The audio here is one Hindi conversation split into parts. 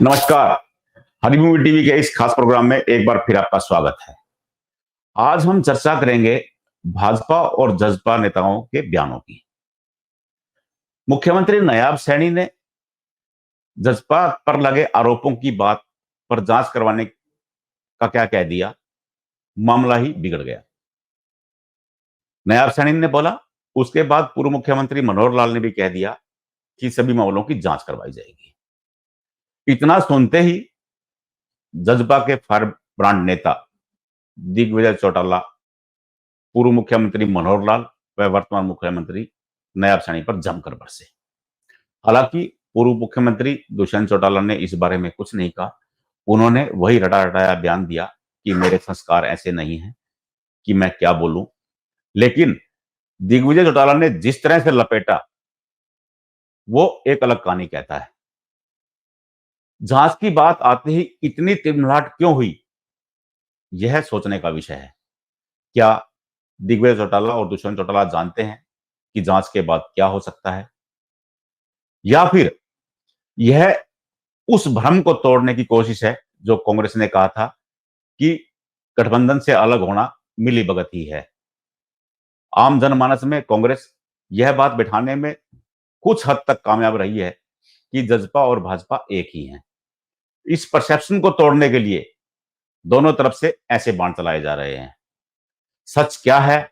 नमस्कार। हरिभूमि टीवी के इस खास प्रोग्राम में एक बार फिर आपका स्वागत है। आज हम चर्चा करेंगे भाजपा और जसपा नेताओं के बयानों की। मुख्यमंत्री नायब सैनी ने जसपा पर लगे आरोपों की बात पर जांच करवाने का क्या कह दिया, मामला ही बिगड़ गया। नायब सैनी ने बोला, उसके बाद पूर्व मुख्यमंत्री मनोहर लाल ने भी कह दिया कि सभी मामलों की जांच करवाई जाएगी। इतना सुनते ही जसपा के फायर ब्रांड नेता दिग्विजय चौटाला, पूर्व मुख्यमंत्री मनोहर लाल व वर्तमान मुख्यमंत्री नायब सैनी पर जमकर बरसे। हालांकि पूर्व मुख्यमंत्री दुष्यंत चौटाला ने इस बारे में कुछ नहीं कहा। उन्होंने वही रटा रटाया बयान दिया कि मेरे संस्कार ऐसे नहीं हैं कि मैं क्या बोलूं। लेकिन दिग्विजय चौटाला ने जिस तरह से लपेटा, वो एक अलग कहानी कहता है। जांच की बात आते ही इतनी तिलमिलाहट क्यों हुई, यह सोचने का विषय है। क्या दिग्विजय चौटाला और दुष्यंत चौटाला जानते हैं कि जांच के बाद क्या हो सकता है, या फिर यह उस भ्रम को तोड़ने की कोशिश है जो कांग्रेस ने कहा था कि गठबंधन से अलग होना मिलीभगत ही है। आम जनमानस में कांग्रेस यह बात बिठाने में कुछ हद तक कामयाब रही है कि जसपा और भाजपा एक ही हैं। इस परसेप्शन को तोड़ने के लिए दोनों तरफ से ऐसे बाण चलाए जा रहे हैं। सच क्या है,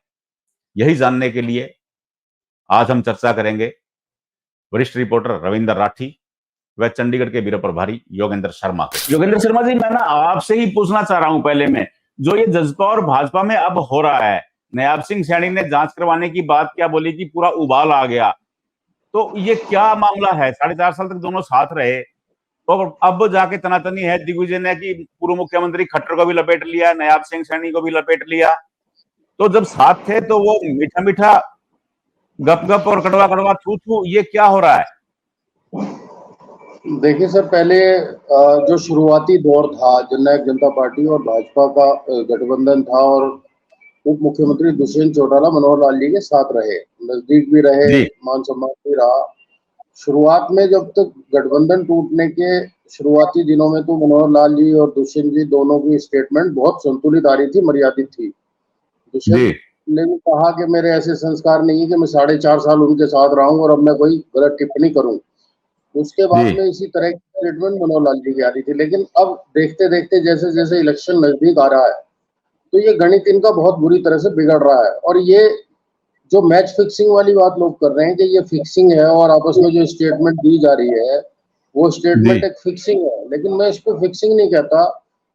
यही जानने के लिए आज हम चर्चा करेंगे वरिष्ठ रिपोर्टर रविंदर राठी व चंडीगढ़ के ब्यूरो प्रभारी योगेंद्र शर्मा। योगेंद्र शर्मा जी, मैं आपसे ही पूछना चाह रहा हूं पहले में, जो ये जसपा और भाजपा में अब हो रहा है, नायब सिंह सैनी ने जांच करवाने की बात क्या बोली कि पूरा उबाल आ गया, तो ये क्या मामला है? 4.5 साल तक दोनों साथ रहे, तो अब जाके तनातनी है दिग्विजय ने कि पूर्व मुख्यमंत्री खट्टर को भी लपेट लिया, नायब सिंह सैनी को भी लपेट लिया। तो जब साथ थे तो वो मीठा मीठा गप गप और कड़वा कड़वा थू थू, ये क्या हो रहा है? देखिए सर, पहले जो शुरुआती दौर था, जननायक जनता पार्टी और भाजपा का गठबंधन था और उप मुख्यमंत्री दुष्यंत चौटाला मनोहर लाल जी के साथ रहे, नजदीक भी रहे, मान सम्मान भी रहा। शुरुआत में जब तक गठबंधन टूटने के शुरुआती दिनों में तो मनोहर लाल जी और दुष्यंत जी दोनों की स्टेटमेंट बहुत संतुलित आ रही थी, मर्यादित थी। दुष्यंत ने भी कहा कि मेरे ऐसे संस्कार नहीं है कि मैं 4.5 साल उनके साथ रहा हूं और अब मैं कोई गलत टिप्पणी करूं। उसके बाद में इसी तरह की स्टेटमेंट मनोहर लाल जी की आ रही थी। लेकिन अब देखते देखते जैसे जैसे इलेक्शन नजदीक आ रहा है तो ये गणित इनका बहुत बुरी तरह से बिगड़ रहा है। और ये जो मैच फिक्सिंग वाली बात लोग कर रहे हैं कि ये फिक्सिंग है और आपस में जो स्टेटमेंट दी जा रही है वो स्टेटमेंट एक फिक्सिंग है, लेकिन मैं इस पर फिक्सिंग नहीं कहता,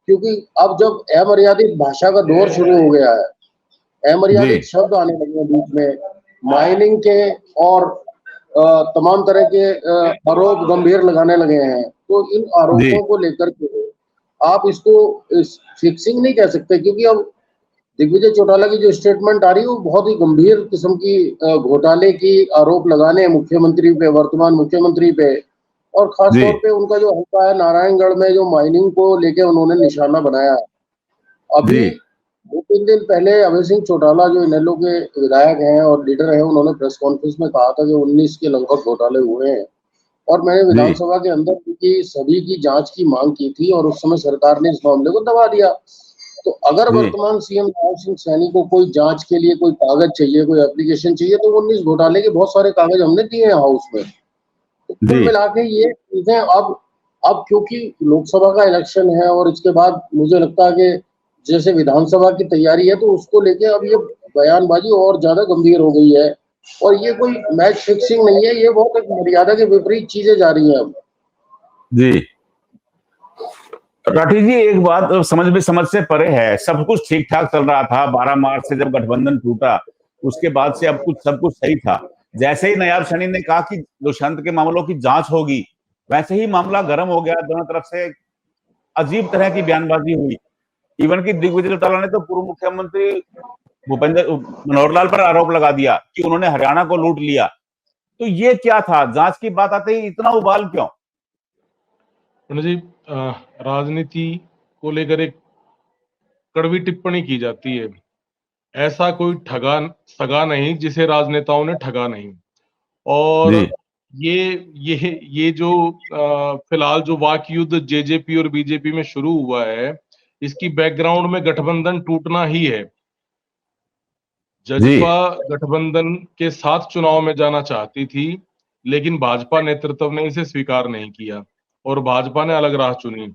क्योंकि अब जब अमर्यादित भाषा का दौर शुरू हो गया है, अमर्यादित शब्द आने लगे हैं बीच में, माइनिंग के और तमाम तरह के आरोप गंभीर लगाने लगे हैं, तो इन आरोपों को लेकर के आप इसको फिक्सिंग नहीं कह सकते, क्योंकि अब दिग्विजय चौटाला की जो स्टेटमेंट आ रही है वो बहुत ही गंभीर किस्म की घोटाले की आरोप लगाने मुख्यमंत्री पे, वर्तमान मुख्यमंत्री पे, और खास तौर पे उनका जो हल्का है नारायणगढ़ में जो माइनिंग को लेके उन्होंने निशाना बनाया है। अभी 2-3 दिन पहले अभय सिंह चौटाला जो इनेलो के विधायक हैं और लीडर हैं, उन्होंने प्रेस कॉन्फ्रेंस में कहा था कि 19 के लगभग घोटाले हुए हैं, और मैंने विधानसभा के अंदर की सभी की जांच की मांग की थी और उस समय सरकार ने इस मामले को दबा दिया। तो अगर वर्तमान सीएम नायब सिंह सैनी को कोई जांच के लिए कोई कागज चाहिए, कोई एप्लीकेशन चाहिए, तो 19 घोटाले के बहुत सारे कागज हमने दिए हैं हाउस में। तो कुल मिला के ये चीजें अब क्योंकि लोकसभा का इलेक्शन है और इसके बाद मुझे लगता है कि जैसे विधानसभा की तैयारी है, तो उसको लेके अब ये बयानबाजी और ज्यादा गंभीर हो गई है। और ये कोई मैच फिक्सिंग नहीं है, ये बहुत एक मर्यादा के विपरीत चीजें जा रही हैं अब। जी राठी जी, एक बात समझ से परे है। सब कुछ ठीक ठाक चल रहा था 12 मार्च से जब गठबंधन टूटा, उसके बाद से अब सब कुछ सही था। जैसे ही नायब सैनी ने कहा कि दुष्यंत के मामलों की जांच होगी, वैसे ही मामला गर्म हो गया। दोनों तरफ से अजीब तरह की बयानबाजी हुई। इवन कि दिग्विजय चौटाला ने तो पूर्व मुख्यमंत्री मनोहर लाल पर आरोप लगा दिया कि उन्होंने हरियाणा को लूट लिया। तो ये क्या था? जांच की बात आते ही इतना उबाल क्यों? जी, राजनीति को लेकर एक कड़वी टिप्पणी की जाती है। ऐसा कोई ठगा सगा नहीं जिसे राजनेताओं ने ठगा नहीं। और ये जो फिलहाल जो वाक युद्ध जेजेपी और बीजेपी में शुरू हुआ है, इसकी बैकग्राउंड में गठबंधन टूटना ही है। जजपा गठबंधन के साथ चुनाव में जाना चाहती थी, लेकिन भाजपा नेतृत्व ने इसे स्वीकार नहीं किया और भाजपा ने अलग राह चुनी।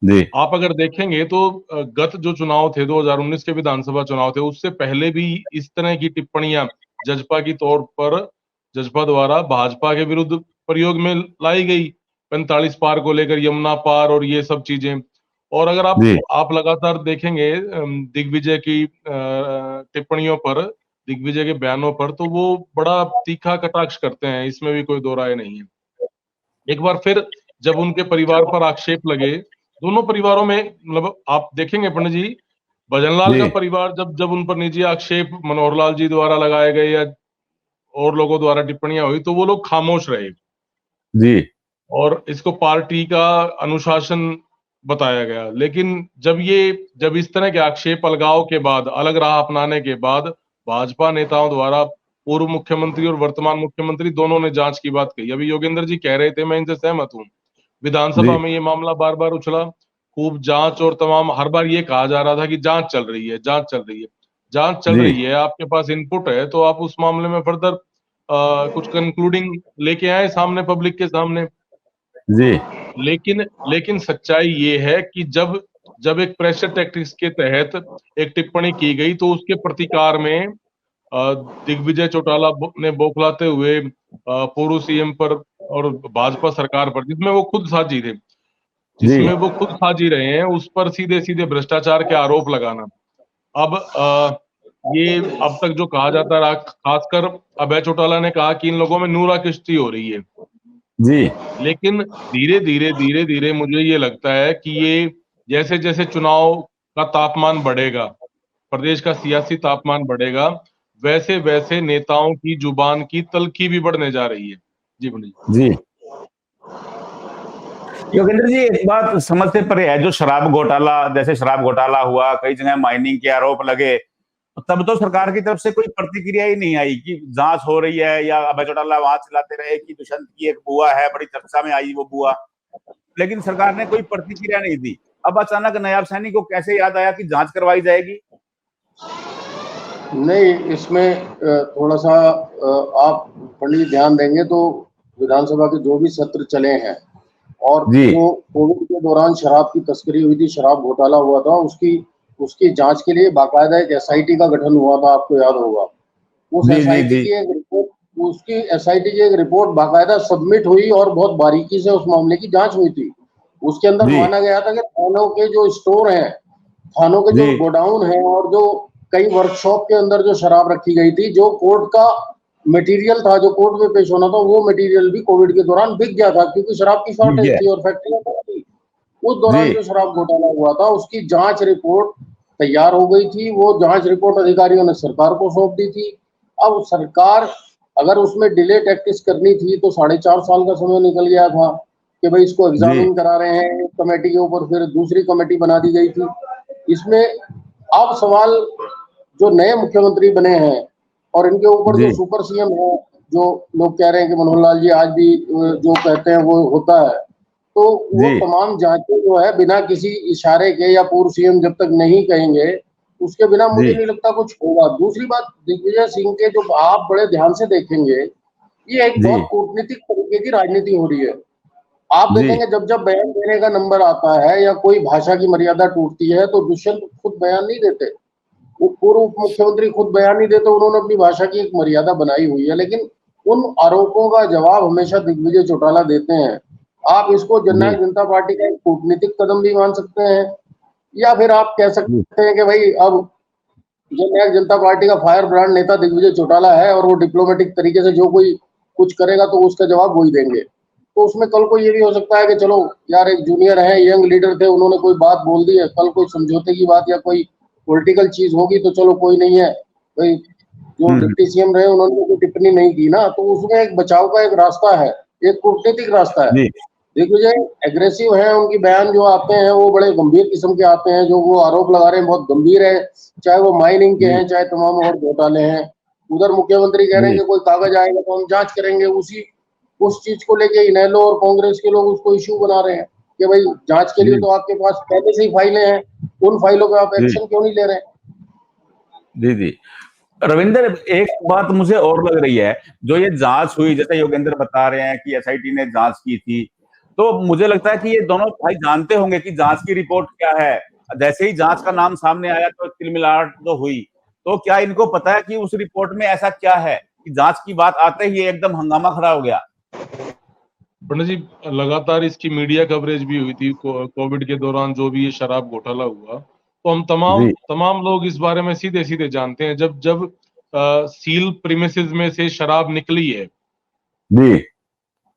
जी आप अगर देखेंगे तो गत जो चुनाव थे, 2019 के विधानसभा चुनाव थे, उससे पहले भी इस तरह की टिप्पणियां जजपा की तौर पर जजपा द्वारा भाजपा के विरुद्ध प्रयोग में लाई गई, 45 पार को लेकर, यमुना पार और ये सब चीजें। और अगर जी आप लगातार देखेंगे दिग्विजय की टिप्पणियों पर, दिग्विजय के बयानों पर, तो वो बड़ा तीखा कटाक्ष करते हैं, इसमें भी कोई दो राय नहीं है। एक बार फिर जब उनके परिवार पर आक्षेप लगे, दोनों परिवारों में, मतलब आप देखेंगे पंडित जी, भजनलाल जी का परिवार जब उन पर निजी आक्षेप मनोहर लाल जी द्वारा लगाए गए या और लोगों द्वारा टिप्पणियां हुई, तो वो लोग खामोश रहे जी और इसको पार्टी का अनुशासन बताया गया। लेकिन जब इस तरह के आक्षेप अलगाव के बाद, अलग राह अपनाने के बाद, भाजपा नेताओं द्वारा पूर्व मुख्यमंत्री और वर्तमान मुख्यमंत्री दोनों ने जांच की बात कही। अभी योगेंद्र जी कह रहे थे, मैं इनसे सहमत हूं, विधानसभा जी में ये मामला बार बार उछला, खूब जांच, और तमाम हर बार ये कहा जा रहा था कि जांच चल रही है, जांच चल रही है। जांच चल जी रही है, आपके पास इनपुट है, तो आप उस मामले में फर्दर कुछ कंक्लूडिंग लेके आए सामने, पब्लिक के सामने। जी लेकिन सच्चाई ये है कि जब जब एक प्रेशर टैक्टिक्स के तहत एक टिप्पणी की गई, तो उसके प्रतिकार में दिग्विजय चौटाला ने बौखलाते हुए पूर्व सीएम पर और भाजपा सरकार पर, जी जिसमें वो खुद साझी रहे हैं, उस पर सीधे सीधे भ्रष्टाचार के आरोप लगाना। अब ये अब तक जो कहा जाता रहा, खासकर अभय चौटाला ने कहा कि इन लोगों में नूरा किश्ती हो रही है, जी लेकिन धीरे धीरे मुझे ये लगता है कि ये जैसे जैसे चुनाव का तापमान बढ़ेगा, प्रदेश का सियासी तापमान बढ़ेगा, वैसे वैसे नेताओं की जुबान की तलखी भी बढ़ने जा रही है। जी पंडित जी योगेंद्र जी, एक बात समझ से परे है, जो शराब घोटाला, जैसे शराब घोटाला हुआ, कई जगह माइनिंग के आरोप लगे, तब तो सरकार की तरफ से कोई प्रतिक्रिया ही नहीं आई कि जांच हो रही है, या अभय चौटाला वहां चिल्लाते रहे कि दुष्यंत की एक बुआ है, बड़ी चर्चा में आई वो बुआ, लेकिन सरकार ने कोई प्रतिक्रिया नहीं दी। अब अचानक नायब सैनी को कैसे याद आया कि जांच करवाई जाएगी? नहीं, इसमें थोड़ा सा आप पंडित ध्यान देंगे तो विधानसभा के जो भी सत्र चले हैं और जी जो कोविड के दौरान शराब की तस्करी हुई थी, शराब घोटाला हुआ था, उसकी जांच के लिए बाकायदा एक एसआईटी का गठन हुआ था, आपको याद होगा। उस जी जी एसआईटी जी की एक रिपोर्ट उसकी एसआईटी की एक रिपोर्ट बाकायदा सबमिट हुई और बहुत बारीकी से उस मामले की जांच हुई थी। उसके अंदर जी माना गया था कि थानों के जो स्टोर हैं, थानों के जो जी गोडाउन हैं और जो कई वर्कशॉप के अंदर जो शराब रखी गई थी, जो कोर्ट का मटेरियल था, जो कोर्ट में पेश होना था, वो मटेरियल भी कोविड के दौरान बिक गया था, क्योंकि शराब की ठीक शॉर्टेज है। थी और फैक्ट्रियां बंद थी। उस जी दौरान जो शराब घोटाला हुआ था, उसकी जांच रिपोर्ट तैयार हो गई थी। वो जांच रिपोर्ट अधिकारियों ने सरकार को सौंप दी थी। अब सरकार अगर उसमें डिले टैक्टिक्स करनी थी तो 4.5 साल का समय निकल गया था कि भाई इसको जी एग्जामिन करा रहे हैं एक कमेटी के ऊपर, फिर दूसरी कमेटी बना दी गई थी। इसमें अब सवाल, जो नए मुख्यमंत्री बने हैं और इनके ऊपर जो जी सुपर सीएम है, जो लोग कह रहे हैं कि मनोहर लाल जी आज भी जो कहते हैं वो होता है, तो वो जी तमाम जांचें जो है बिना किसी इशारे के या पूर्व सीएम जब तक नहीं कहेंगे, उसके बिना जी मुझे नहीं लगता कुछ होगा। दूसरी बात, दिग्विजय सिंह के जो आप बड़े ध्यान से देखेंगे, ये एक जी बहुत कूटनीतिक तरीके की राजनीति हो रही है। आप जी देखेंगे जब जब बयान देने का नंबर आता है या कोई भाषा की मर्यादा टूटती है, तो दुष्यंत खुद बयान नहीं देते, वो पूर्व मुख्यमंत्री खुद बयान नहीं देते। उन्होंने अपनी भाषा की एक मर्यादा बनाई हुई है, लेकिन उन आरोपों का जवाब हमेशा दिग्विजय चौटाला देते हैं। आप इसको जी जननायक जनता पार्टी का एक कूटनीतिक कदम भी मान सकते हैं, या फिर आप कह जी सकते हैं कि भाई अब जननायक जनता पार्टी का फायर ब्रांड नेता दिग्विजय चौटाला है और वो डिप्लोमेटिक तरीके से जो कोई कुछ करेगा तो उसका जवाब वही देंगे। तो उसमें कल को ये भी हो सकता है कि चलो यार, एक जूनियर है, यंग लीडर थे, उन्होंने कोई बात बोल दी है, कल कोई समझौते की बात या कोई पॉलिटिकल चीज होगी तो चलो कोई नहीं है भाई, जो हम्म, डिप्टी सीएम रहे उन्होंने कोई टिप्पणी नहीं की ना, तो उसमें एक बचाव का एक रास्ता है, एक कूटनीतिक रास्ता है। जी दिग्विजय एग्रेसिव है, उनकी बयान जो आते हैं वो बड़े गंभीर किस्म के आते हैं, जो वो आरोप लगा रहे हैं बहुत गंभीर है, चाहे वो माइनिंग के जी हैं चाहे तमाम और घोटाले हैं। उधर मुख्यमंत्री कह रहे जी हैं कि कोई कागज आएगा तो हम जांच करेंगे, उसी उस चीज को लेके इनेलो और कांग्रेस के लोग उसको इश्यू बना रहे हैं कि भाई जांच के लिए जी तो आपके पास पहले से ही फाइलें हैं, उन फाइलों पे आप जी एक्शन क्यों नहीं ले रहे हैं? जी जी रविंदर, एक बात मुझे और लग रही है, जो ये जांच हुई, जैसे योगेंद्र बता रहे हैं कि एसआईटी ने जांच की थी, तो मुझे लगता है कि ये दोनों भाई जानते होंगे कि जांच की रिपोर्ट क्या है। जैसे ही जांच का नाम सामने आया तो तिलमिलाहट तो हुई। तो क्या इनको पता है कि उस रिपोर्ट में ऐसा क्या है कि जांच की बात आते ही एकदम हंगामा खड़ा हो गया? पंडित जी, लगातार इसकी मीडिया कवरेज भी हुई थी कोविड के दौरान, जो भी ये शराब घोटाला हुआ, तो हम तमाम जी तमाम लोग इस बारे में सीधे सीधे जानते हैं। जब जब सील प्रीमिसेस में से शराब निकली है, जी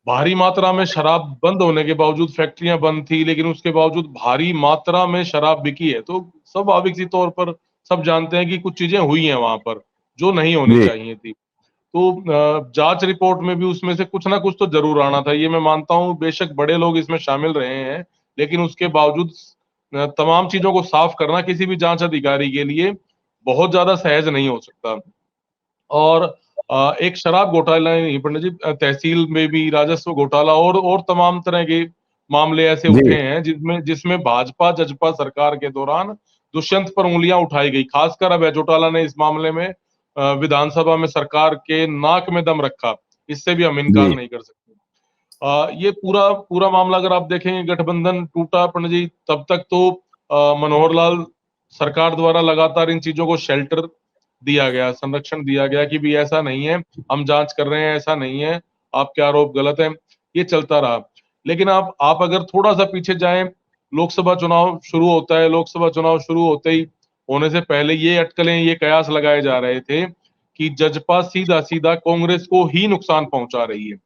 भारी मात्रा में शराब बंद होने के बावजूद, फैक्ट्रियां बंद थी लेकिन उसके बावजूद भारी मात्रा में शराब बिकी है, तो स्वाभाविक सी तौर पर सब जानते हैं कि कुछ चीजें हुई हैं वहां पर जो नहीं होनी जी चाहिए थी। तो जांच रिपोर्ट में भी उसमें से कुछ ना कुछ तो जरूर आना था, ये मैं मानता हूं। बेशक बड़े लोग इसमें शामिल रहे हैं, लेकिन उसके बावजूद तमाम चीजों को साफ करना किसी भी जांच अधिकारी के लिए बहुत ज्यादा सहज नहीं हो सकता। और एक शराब घोटाला ही नहीं पंडित जी, तहसील में भी राजस्व घोटाला और तमाम तरह के मामले ऐसे जी उठे हैं जिसमें जिसमें भाजपा जजपा सरकार के दौरान दुष्यंत पर उंगलियां उठाई गई। खासकर अभय चौटाला ने इस मामले में विधानसभा में सरकार के नाक में दम रखा, इससे भी हम इनकार जी नहीं कर सकते। ये पूरा पूरा मामला अगर आप देखेंगे, गठबंधन टूटा पंडित जी, तब तक तो मनोहर लाल सरकार द्वारा लगातार इन चीजों को शेल्टर दिया गया, संरक्षण दिया गया कि भी ऐसा नहीं है, हम जांच कर रहे हैं, ऐसा नहीं है, आपके आरोप गलत है, ये चलता रहा। लेकिन आप अगर थोड़ा सा पीछे जाएं, लोकसभा चुनाव शुरू होता है, लोकसभा चुनाव शुरू होते ही होने से पहले ये अटकलें, ये कयास लगाए जा रहे थे कि जजपा सीधा सीधा कांग्रेस को ही नुकसान पहुंचा रही है।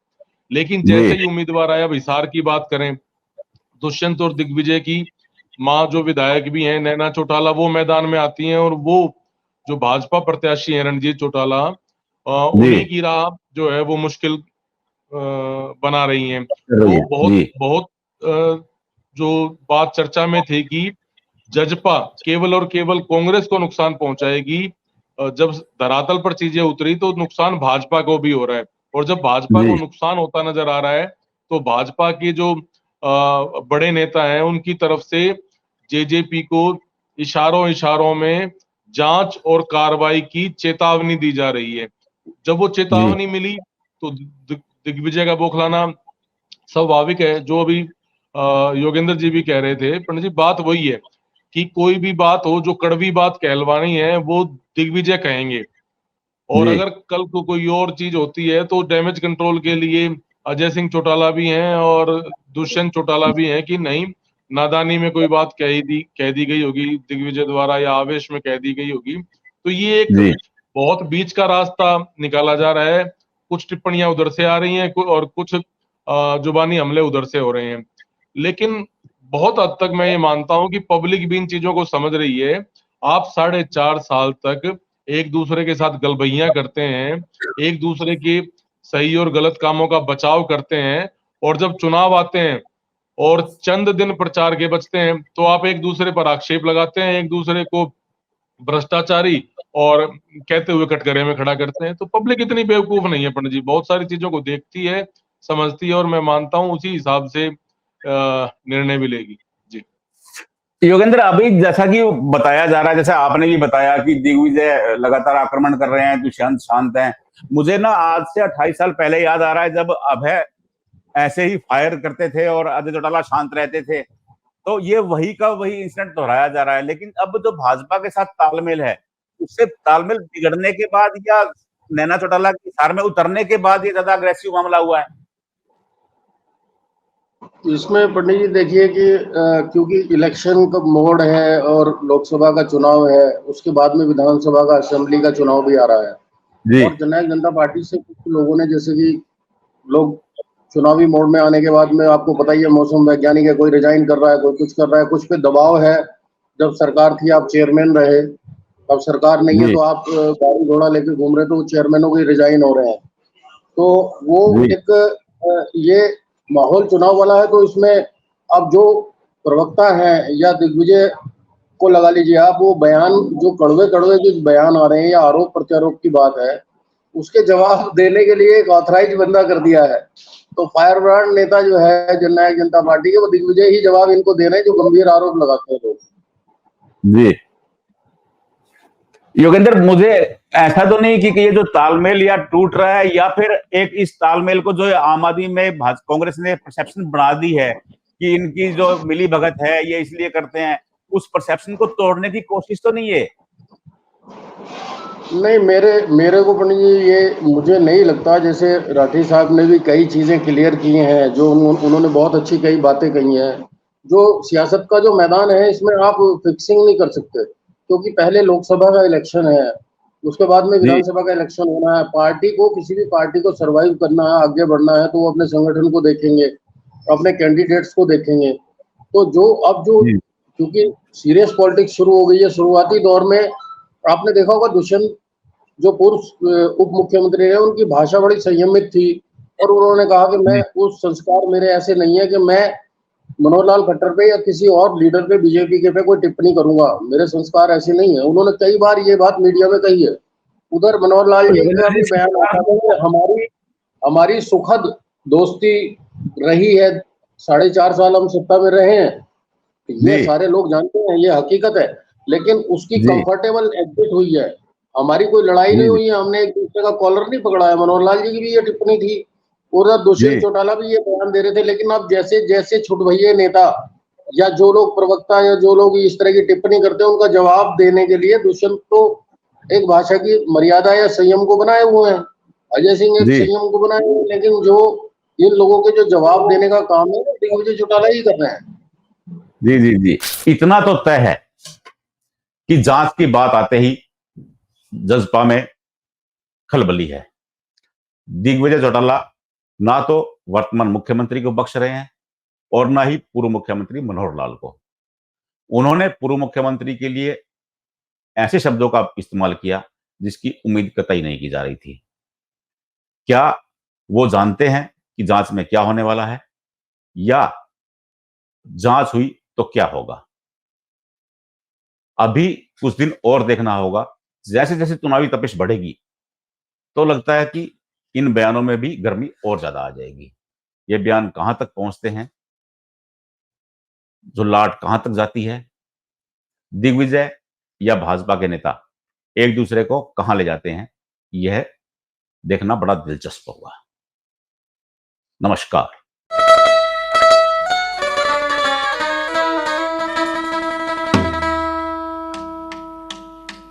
लेकिन जी जैसे ही उम्मीदवार आया, अब हिसार की बात करें, दुष्यंत और दिग्विजय की मां जो विधायक भी हैं, नैना चौटाला, वो मैदान में आती हैं और वो जो भाजपा प्रत्याशी हैं रणजीत चौटाला, जी उन्हीं की राह जो है वो मुश्किल बना रही हैं। कर रही तो है बहुत जी बहुत जो बात चर्चा में थी कि जजपा केवल और केवल कांग्रेस को नुकसान पहुंचाएगी, जब धरातल पर चीजें उतरी तो नुकसान भाजपा को भी हो रहा है। और जब भाजपा जी को नुकसान होता नजर आ रहा है, तो भाजपा के जो बड़े नेता हैं उनकी तरफ से जेजेपी को इशारों इशारों में जांच और कार्रवाई की चेतावनी दी जा रही है। जब वो जी चेतावनी मिली तो दिग्विजय का बौखलाना स्वाभाविक है। जो अभी योगेंद्र जी भी कह रहे थे पंडित जी, बात वही है कि कोई भी बात हो, जो कड़वी बात कहलवानी है वो दिग्विजय कहेंगे, और जी अगर कल को कोई और चीज होती है तो डैमेज कंट्रोल के लिए अजय सिंह चौटाला भी हैं और दुष्यंत चौटाला भी हैं कि नहीं, नादानी में कोई बात कह दी गई होगी दिग्विजय द्वारा, या आवेश में कह दी गई होगी। तो ये एक जी बहुत बीच का रास्ता निकाला जा रहा है। कुछ टिप्पणियां उधर से आ रही हैं और कुछ जुबानी हमले उधर से हो रहे हैं। लेकिन बहुत हद तक मैं ये मानता हूं कि पब्लिक भी इन चीजों को समझ रही है। आप 4.5 साल तक एक दूसरे के साथ गलबैयां करते हैं, एक दूसरे के सही और गलत कामों का बचाव करते हैं, और जब चुनाव आते हैं और चंद दिन प्रचार के बचते हैं तो आप एक दूसरे पर आक्षेप लगाते हैं, एक दूसरे को भ्रष्टाचारी और कहते हुए कटघरे में खड़ा करते हैं। तो पब्लिक इतनी बेवकूफ नहीं है पंडित जी, बहुत सारी चीजों को देखती है, समझती है, और मैं मानता हूं उसी हिसाब से निर्णय भी लेगी। जी योगेंद्र, अभी जैसा कि बताया जा रहा है, जैसे आपने भी बताया कि दिग्विजय लगातार आक्रमण कर रहे हैं, दुष्यंत शांत हैं। मुझे ना आज से 28 साल पहले याद आ रहा है जब अभय ऐसे ही फायर करते थे और अजय चौटाला शांत रहते थे। तो ये वही का वही इंसिडेंट दोहराया जा रहा है। लेकिन अब जो भाजपा के साथ तालमेल है, उससे तालमेल बिगड़ने के बाद या नैना चौटाला की हिसार में उतरने के बाद ये ज्यादा अग्रेसिव मामला हुआ है? इसमें पंडित जी देखिए कि क्योंकि इलेक्शन का मोड है और लोकसभा का चुनाव है, उसके बाद में विधानसभा का असेंबली का चुनाव भी आ रहा है। जी और जननायक जनता पार्टी से कुछ लोगों ने, जैसे कि लोग चुनावी मोड में आने के बाद में, आपको पता ही है, मौसम वैज्ञानिक है, कोई रिजाइन कर रहा है, कोई कुछ कर रहा है, कुछ पे दबाव है। जब सरकार थी आप चेयरमैन रहे, अब सरकार नहीं है जी तो आप गाड़ी घोड़ा लेके घूम रहे, तो चेयरमैनों के रिजाइन हो रहे हैं। तो वो जी एक ये माहौल चुनाव वाला है। तो इसमें अब जो प्रवक्ता है या दिग्विजय को लगा लीजिए आप, वो बयान जो कड़वे कड़वे जो बयान आ रहे हैं या आरोप प्रत्यारोप की बात है, उसके जवाब देने के लिए एक ऑथराइज बंदा कर दिया है। तो फायर ब्रांड नेता जो है जननायक जनता पार्टी के, वो दिग्विजय ही जवाब इनको दे रहे हैं, जो गंभीर आरोप लगाते हैं लोग। जी योगेंद्र, मुझे ऐसा तो नहीं कि ये जो तालमेल या टूट रहा है, या फिर एक इस तालमेल को जो आम आदमी में कांग्रेस ने परसेप्शन बना दी है कि इनकी जो मिली भगत है ये इसलिए करते हैं, उस परसेप्शन को तोड़ने की कोशिश तो नहीं है? नहीं, मेरे को पंडित जी ये मुझे नहीं लगता। जैसे राठी साहब ने भी कई चीजें क्लियर की हैं, जो उन्होंने बहुत अच्छी कई बातें कही हैं। जो सियासत का जो मैदान है, इसमें आप फिक्सिंग नहीं कर सकते, क्योंकि पहले लोकसभा का इलेक्शन है, उसके बाद में विधानसभा का इलेक्शन होना है। पार्टी को, किसी भी पार्टी को सर्वाइव करना है, आगे बढ़ना है, तो वो अपने संगठन को देखेंगे, अपने कैंडिडेट्स को देखेंगे। तो जो क्योंकि सीरियस पॉलिटिक्स शुरू हो गई है शुरुआती दौर में। आपने देखा होगा दुष्यंत जो पूर्व उप मुख्यमंत्री है, उनकी भाषा बड़ी संयमित थी, और उन्होंने कहा कि मैं, उस संस्कार मेरे ऐसे नहीं है कि मैं मनोहर लाल खट्टर पे या किसी और लीडर पे, बीजेपी के पे कोई टिप्पणी करूंगा, मेरे संस्कार ऐसे नहीं है। उन्होंने कई बार ये बात मीडिया में कही है। उधर मनोहर लाल जी का भी बयान आता था कि हमारी सुखद दोस्ती रही है, 4.5 साल हम सत्ता में रहे हैं, ये सारे लोग जानते हैं, ये हकीकत है। लेकिन उसकी कंफर्टेबल एग्जिट हुई है, हमारी कोई लड़ाई नहीं हुई है, हमने एक दूसरे का कॉलर नहीं पकड़ा है। मनोहर लाल जी की भी ये टिप्पणी थी, उधर दुष्यंत चौटाला भी ये बयान दे रहे थे। लेकिन अब जैसे जैसे छुटभइये नेता या जो लोग प्रवक्ता या जो लोग इस तरह की टिप्पणी करते हैं, उनका जवाब देने के लिए दुष्यंत तो एक भाषा की मर्यादा या संयम को बनाए हुए हैं, अजय सिंह एक संयम को बनाए हुए हैं, लेकिन जो इन लोगों के जो जवाब देने का काम है, दिग्विजय चौटाला ही कर रहे हैं। जी जी जी, इतना तो तय है कि जांच की बात आते ही जसपा में खलबली है। दिग्विजय चौटाला ना तो वर्तमान मुख्यमंत्री को बख्श रहे हैं और ना ही पूर्व मुख्यमंत्री मनोहर लाल को। उन्होंने पूर्व मुख्यमंत्री के लिए ऐसे शब्दों का इस्तेमाल किया जिसकी उम्मीद कतई नहीं की जा रही थी। क्या वो जानते हैं कि जांच में क्या होने वाला है, या जांच हुई तो क्या होगा? अभी कुछ दिन और देखना होगा। जैसे जैसे चुनावी तपिश बढ़ेगी तो लगता है कि इन बयानों में भी गर्मी और ज्यादा आ जाएगी। ये बयान कहां तक पहुंचते हैं, जो लाट कहां तक जाती है, दिग्विजय या भाजपा के नेता एक दूसरे को कहां ले जाते हैं, यह देखना बड़ा दिलचस्प होगा। नमस्कार।